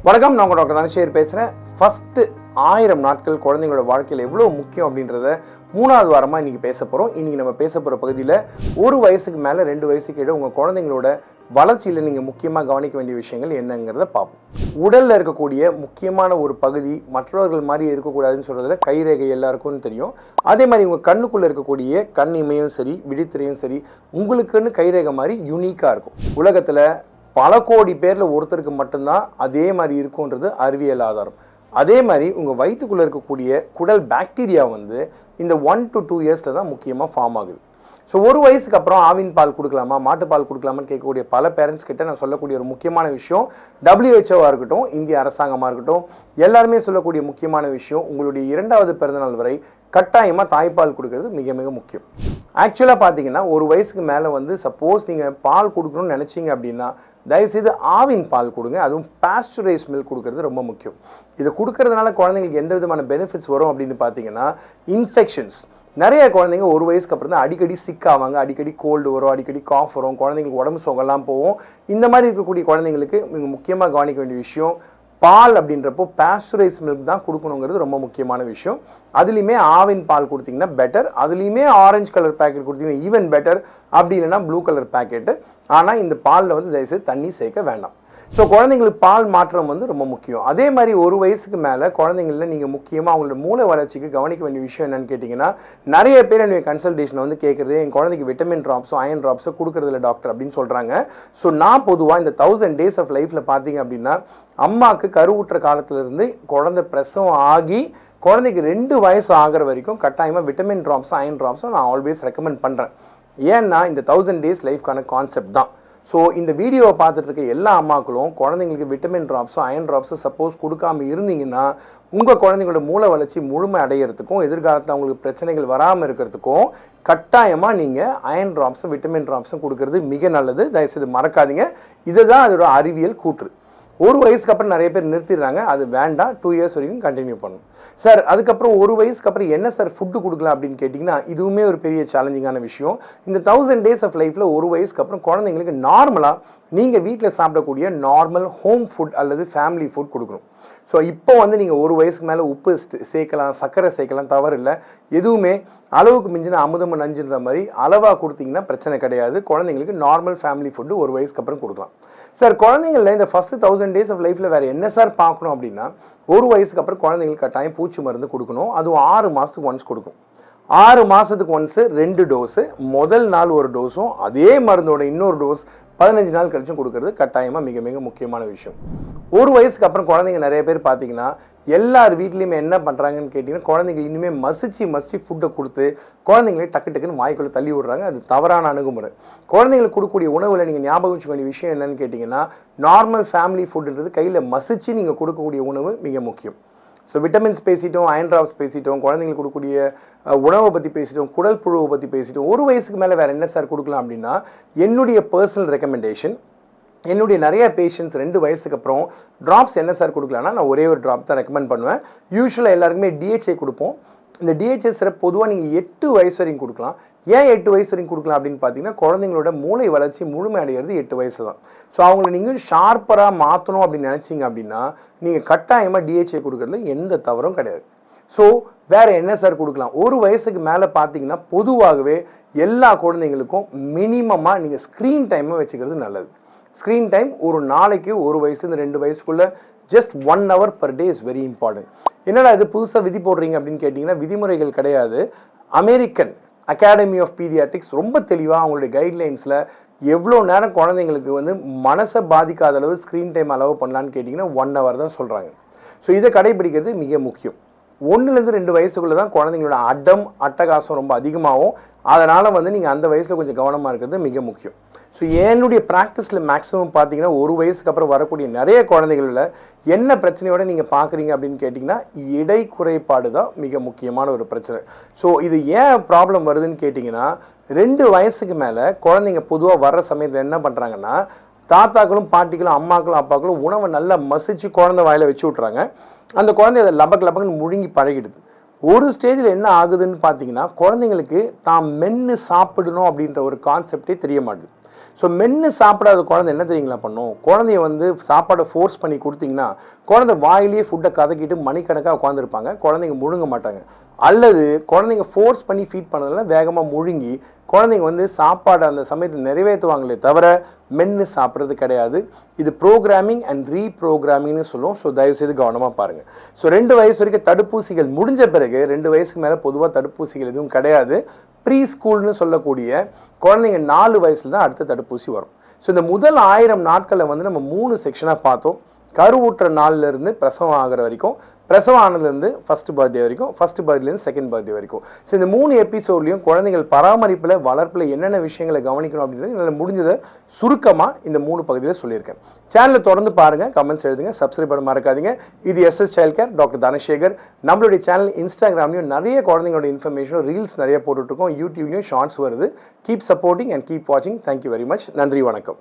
வணக்கம், நான் டாக்டர் தனசேகர் பேசுகிறேன். ஃபஸ்ட்டு 1000 நாட்கள் குழந்தைங்களோட வாழ்க்கையில் எவ்வளோ முக்கியம் அப்படின்றத 3வது வாரமாக இன்றைக்கி பேச போகிறோம். இன்றைக்கி நம்ம பேச போகிற பகுதியில் 1 வயசுக்கு மேலே 2 வயசுக்கு கீழே உங்கள் குழந்தைங்களோட வளர்ச்சியில் நீங்கள் முக்கியமாக கவனிக்க வேண்டிய விஷயங்கள் என்னங்கிறத பார்ப்போம். உடலில் இருக்கக்கூடிய முக்கியமான ஒரு பகுதி மற்றவர்கள் மாதிரி இருக்கக்கூடாதுன்னு சொல்கிறதுல கைரேகை எல்லாருக்கும் தெரியும். அதே மாதிரி உங்கள் கண்ணுக்குள்ளே இருக்கக்கூடிய கண் இமையும் சரி, விழித்திரையும் சரி, உங்களுக்குன்னு கைரேகை மாதிரி யூனிக்காக இருக்கும். உலகத்தில் பல கோடி பேரில் ஒருத்தருக்கு மட்டும்தான் அதே மாதிரி இருக்குன்றது அறிவியல் ஆதாரம். அதே மாதிரி உங்கள் வயிற்றுக்குள்ளே இருக்கக்கூடிய குடல் பாக்டீரியா இந்த 1 to 2 இயர்ஸில் தான் முக்கியமாக ஃபார்ம் ஆகுது. ஸோ 1 வயசுக்கு அப்புறம் ஆவின் பால் கொடுக்கலாமா, மாட்டுப்பால் கொடுக்கலாமான்னு கேட்கக்கூடிய பல பேரண்ட்ஸ் கிட்ட நான் சொல்லக்கூடிய ஒரு முக்கியமான விஷயம், WHO இருக்கட்டும், இந்திய அரசாங்கமாக இருக்கட்டும், எல்லாருமே சொல்லக்கூடிய முக்கியமான விஷயம், உங்களுடைய 2வது பிறந்தநாள் வரை கட்டாயமாக தாய்ப்பால் கொடுக்கறது மிக மிக முக்கியம். ஆக்சுவலாக பார்த்தீங்கன்னா 1 வயசுக்கு மேலே சப்போஸ் நீங்கள் பால் கொடுக்கணும்னு நினச்சிங்க அப்படின்னா தயவுசெய்து ஆவின் பால் கொடுங்க. அதுவும் பாஸ்டரைஸ் மில்க் கொடுக்கறது ரொம்ப முக்கியம். இதை கொடுக்கறதுனால குழந்தைங்களுக்கு எந்த விதமான பெனிஃபிட்ஸ் வரும் அப்படின்னு பார்த்தீங்கன்னா, இன்ஃபெக்ஷன்ஸ். நிறைய குழந்தைங்க 1 வயசுக்கு அப்புறம் தான் அடிக்கடி சிக் ஆவாங்க, அடிக்கடி கோல்டு வரும், அடிக்கடி காஃப் வரும், குழந்தைங்களுக்கு உடம்பு சொகலாம் போகும். இந்த மாதிரி இருக்கக்கூடிய குழந்தைங்களுக்கு நீங்கள் முக்கியமாக கவனிக்க வேண்டிய விஷயம், பால் அப்படின்றப்போ பாஸ்டரைஸ் மில்க் தான் கொடுக்கணுங்கிறது ரொம்ப முக்கியமான விஷயம். அதுலேயுமே ஆவின் பால் கொடுத்தீங்கன்னா பெட்டர், அதுலேயுமே ஆரஞ்சு கலர் பேக்கெட் கொடுத்தீங்கன்னா ஈவன் பெட்டர், அப்படி இல்லைன்னா ப்ளூ கலர் பேக்கெட்டு. ஆனால் இந்த பாலில் தயவுசெய்து தண்ணி சேர்க்க வேண்டாம். ஸோ குழந்தைங்களுக்கு பால் மாற்றம் ரொம்ப முக்கியம். அதே மாதிரி 1 வயசுக்கு மேலே குழந்தைங்களில் நீங்கள் முக்கியமாக அவங்களோட மூளை வளர்ச்சிக்கு கவனிக்க வேண்டிய விஷயம் என்னன்னு கேட்டிங்கன்னா, நிறைய பேர் என்னுடைய கன்சல்டேஷன் கேட்குறது, என் குழந்தைக்கு விட்டமின் ட்ராப்ஸோ அயன் ட்ராப்ஸோ கொடுக்குறதில்ல டாக்டர் அப்படின்னு சொல்கிறாங்க. ஸோ நான் பொதுவாக இந்த 1000 days ஆஃப் லைஃப்பில் பார்த்தீங்க அப்படின்னா, அம்மாவுக்கு கருவுற்ற காலத்திலிருந்து குழந்தை பிரசவம் ஆகி குழந்தைக்கு 2 வயசு ஆகிற வரைக்கும் கட்டாயமாக விட்டமின் ட்ராப்ஸோ அயன் ட்ராப்ஸோ நான் ஆல்வேஸ் ரெக்கமெண்ட் பண்ணுறேன். ஏன்னா இந்த 1000 days லைஃப்க்கான கான்செப்ட் தான். ஸோ இந்த வீடியோவை பார்த்துட்டு இருக்க எல்லா அம்மாக்களும் குழந்தைங்களுக்கு விட்டமின் ட்ராப்ஸோ அயன் ட்ராப்ஸோ சப்போஸ் கொடுக்காம இருந்தீங்கன்னா, உங்கள் குழந்தைங்களோட மூளை வளர்ச்சி முழுமை அடையிறதுக்கும் எதிர்காலத்தில் அவங்களுக்கு பிரச்சனைகள் வராமல் இருக்கிறதுக்கும் கட்டாயமாக நீங்கள் அயன் ட்ராப்ஸும் விட்டமின் ட்ராப்ஸும் கொடுக்கறது மிக நல்லது. தயவுசெய்து மறக்காதீங்க. இதுதான் அதோட அறிவியல் கூற்று. 1 வயசுக்கு அப்புறம் நிறைய பேர் நிறுத்திடுறாங்க, அது வேண்டாம். 2 years வரைக்கும் கண்டினியூ பண்ணணும். சார் அதுக்கப்புறம் 1 வயசுக்கு அப்புறம் என்ன சார் ஃபுட்டு கொடுக்கலாம் அப்படின்னு கேட்டிங்கன்னா, இதுவுமே ஒரு பெரிய சேலஞ்சிங்கான விஷயம். இந்த 1000 days ஆஃப் லைஃப்பில் 1 வயசுக்கு அப்புறம் குழந்தைங்களுக்கு நார்மலாக நீங்கள் வீட்டில் சாப்பிடக்கூடிய நார்மல் ஹோம் ஃபுட் அல்லது ஃபேமிலி ஃபுட் கொடுக்கணும். ஸோ இப்போ நீங்கள் 1 வயசுக்கு மேலே உப்பு சேர்க்கலாம், சர்க்கரை சேர்க்கலாம், தவறு இல்லை. எதுவுமே அளவுக்கு மிஞ்சின அமுதம் நஞ்சுன்ற மாதிரி அளவாக கொடுத்தீங்கன்னா பிரச்சனை கிடையாது. குழந்தைங்களுக்கு நார்மல் ஃபேமிலி ஃபுட்டு 1 வயசுக்கு அப்புறம் கொடுக்கலாம். சார் குழந்தைங்கள இந்த ஃபஸ்ட்டு 1000 days ஆஃப் லைஃப்பில் வேறு என்ன சார் பார்க்கணும் அப்படின்னா, 1 வயசுக்கு அப்புறம் குழந்தைங்களுக்கு கட்டாயம் பூச்சி மருந்து கொடுக்கணும். அதுவும் 6 மாதத்துக்கு ஒன்ஸ் கொடுக்கும். 6 மாதத்துக்கு ஒன்ஸு 2 டோஸு, முதல் நாள் 1 டோஸும் அதே மருந்தோட இன்னொரு டோஸ் 15 நாள் கழிச்சும் கொடுக்கறது கட்டாயமாக மிக மிக முக்கியமான விஷயம். 1 வயசுக்கு அப்புறம் குழந்தைங்க நிறைய பேர் பார்த்தீங்கன்னா எல்லார் வீட்லேயுமே என்ன பண்ணுறாங்கன்னு கேட்டிங்கன்னா, குழந்தைங்க இனிமேல் மசிச்சு ஃபுட்டை கொடுத்து குழந்தைங்களே டக்குன்னு வாய்க்குள்ளே தள்ளி விடுறாங்க. அது தவறான அணுகுமுறை. குழந்தைங்களுக்கு கொடுக்கக்கூடிய உணவில் நீங்கள் ஞாபகம் வச்சுக்க வேண்டிய விஷயம் என்னன்னு கேட்டிங்கன்னா, நார்மல் ஃபேமிலி ஃபுட்டுன்றது கையில் மசிச்சு நீங்கள் கொடுக்கக்கூடிய உணவு மிக முக்கியம். ஸோ விட்டமின்ஸ் பேசிட்டோம், அயன் ட்ராப்ஸ் பேசிட்டோம், குழந்தைங்களுக்கு கொடுக்கக்கூடிய உணவை பற்றி பேசிட்டோம், குடல் புழுவை பற்றி பேசிட்டோம். 1 வயசுக்கு மேலே வேறு என்ன சார் கொடுக்கலாம் அப்படின்னா, என்னுடைய பர்சனல் ரெக்கமெண்டேஷன், என்னுடைய நிறைய பேஷண்ட்ஸ் 2 வயசுக்கு அப்புறம் ட்ராப்ஸ் என்ன சார் கொடுக்கலாம்னா, நான் ஒரே ஒரு ட்ராப் தான் ரெக்கமெண்ட் பண்ணுவேன். யூஸ்வலாக எல்லாருக்குமே DHA கொடுப்போம். இந்த DHA சிறப்பு பொதுவாக நீங்கள் 8 வயசு வரைக்கும் கொடுக்கலாம். ஏன் 8 வயசு வரைக்கும் கொடுக்கலாம் அப்படின்னு பார்த்தீங்கன்னா, குழந்தைங்களோட மூளை வளர்ச்சி முழுமை அடைகிறது 8 வயசு தான். ஸோ அவங்கள நீங்கள் ஷார்ப்பராக மாற்றணும் அப்படின்னு நினச்சிங்க அப்படின்னா, நீங்கள் கட்டாயமாக DHA கொடுக்கறதுல எந்த தவறும் கிடையாது. ஸோ வேறு என்ன சார் கொடுக்கலாம்? 1 வயசுக்கு மேலே பார்த்தீங்கன்னா பொதுவாகவே எல்லா குழந்தைங்களுக்கும் மினிமமாக நீங்கள் ஸ்க்ரீன் டைமை வச்சுக்கிறது நல்லது. ஸ்க்ரீன் டைம் ஒரு நாளைக்கு 1 வயசுலேருந்து 2 வயசுக்குள்ளே just 1 hour per day is very important. என்னடா இது புதுசாக விதி போடுறீங்க அப்படின்னு கேட்டிங்கன்னா, விதிமுறைகள் கிடையாது. அமெரிக்கன் அகாடமி ஆஃப் பீடியாட்ரிக்ஸ் ரொம்ப தெளிவாக அவங்களுடைய கைட்லைன்ஸில் எவ்வளோ நேரம் குழந்தைங்களுக்கு மனசை பாதிக்காத அளவு ஸ்க்ரீன் டைம் அளவு பண்ணலான்னு கேட்டிங்கன்னா 1 hour தான் சொல்கிறாங்க. ஸோ இதை கடைபிடிக்கிறது மிக முக்கியம். 1லேருந்து 2 வயசுக்குள்ளே தான் குழந்தைங்களோட அட்டகாசம் ரொம்ப அதிகமாகும். அதனால் நீங்கள் அந்த வயசில் கொஞ்சம் கவனமாக இருக்கிறது மிக முக்கியம். ஸோ என்னுடைய ப்ராக்டிஸில் மேக்ஸிமம் பார்த்தீங்கன்னா 1 வயசுக்கு அப்புறம் வரக்கூடிய நிறைய குழந்தைகளில் என்ன பிரச்சனையோட நீங்கள் பார்க்குறீங்க அப்படின்னு கேட்டிங்கன்னா, எடை குறைபாடு தான் மிக முக்கியமான ஒரு பிரச்சனை. ஸோ இது ஏன் ப்ராப்ளம் வருதுன்னு கேட்டிங்கன்னா, 2 வயசுக்கு மேலே குழந்தைங்க பொதுவாக வர்ற சமயத்தில் என்ன பண்ணுறாங்கன்னா, தாத்தாக்களும் பாட்டிகளும் அம்மாக்களும் அப்பாக்களும் உணவை நல்லா மசிச்சு குழந்தை வாயில் வச்சு விட்றாங்க. அந்த குழந்தை அதை லபக்குன்னு முழுங்கி பழகிடுது. ஒரு ஸ்டேஜில் என்ன ஆகுதுன்னு பார்த்தீங்கன்னா, குழந்தைங்களுக்கு தான் மென்று சாப்பிடணும் அப்படின்ற ஒரு கான்செப்டே தெரிய மாட்டுது. ஸோ மென்று சாப்பிடாத குழந்தை என்ன தெரியுங்களா பண்ணும், குழந்தைய வந்து சாப்பாடை ஃபோர்ஸ் பண்ணி கொடுத்தீங்கன்னா குழந்தை வாயிலேயே ஃபுட்டை கதக்கிட்டு மணிக்கணக்காக உட்காந்துருப்பாங்க, குழந்தைங்க முழுங்க மாட்டாங்க. அல்லது குழந்தைங்க ஃபோர்ஸ் பண்ணி ஃபீட் பண்ணதுனால வேகமாக முழுங்கி குழந்தைங்க வந்து சாப்பாடு அந்த சமயத்தில் நிறைவேற்றுவாங்களே தவிர மென்று சாப்பிட்றது கிடையாது. இது ப்ரோக்ராமிங் அண்ட் ரீப்ரோக்ராமிங்னு சொல்லுவோம். ஸோ தயவுசெய்து கவனமாக பாருங்கள். ஸோ 2 வயசு வரைக்கும் தடுப்பூசிகள் முடிஞ்ச பிறகு 2 வயசுக்கு மேலே பொதுவாக தடுப்பூசிகள் எதுவும் கிடையாது. ப்ரீ ஸ்கூல்னு சொல்லக்கூடிய குழந்தைங்க 4 வயசுல தான் அடுத்த தடுப்பூசி வரும். ஸோ இந்த முதல் 1000 நாட்களில் வந்து நம்ம 3 செக்ஷனாக பார்த்தோம். கருவுற்ற நாள்லேருந்து பிரசவம் ஆகிற வரைக்கும், பிரசவம் ஆனதுலேருந்து ஃபர்ஸ்ட் பர்த்டே வரைக்கும், ஃபர்ஸ்ட் பர்த்டேலேருந்து செகண்ட் பர்த்டே வரைக்கும். ஸோ இந்த 3 எபிசோட்லையும் குழந்தைகள் பராமரிப்பில் வளர்ப்பில் என்னென்ன விஷயங்களை கவனிக்கணும் அப்படின்றது என்னால் முடிஞ்சதை சுருக்கமாக இந்த 3 பகுதியில் சொல்லியிருக்கேன். சேனலை தொடர்ந்து பாருங்கள், கமெண்ட்ஸ் எழுதுங்க, சப்ஸ்கிரைப் பண்ண மறக்காதீங்க. இது SS child care, doctor Dhanasekar. நம்மளுடைய சேனல் இன்ஸ்டாகிராம்லையும் நிறைய குழந்தைங்களோட இன்ஃபர்மேஷனும் ரீல்ஸ் நிறைய போட்டுட்ருக்கோம், யூடியூப்லையும் ஷார்ட்ஸ் வருது. கீப் சப்போர்ட்டிங் அண்ட் கீப் வாட்சிங். Thank you very much. நன்றி, வணக்கம்.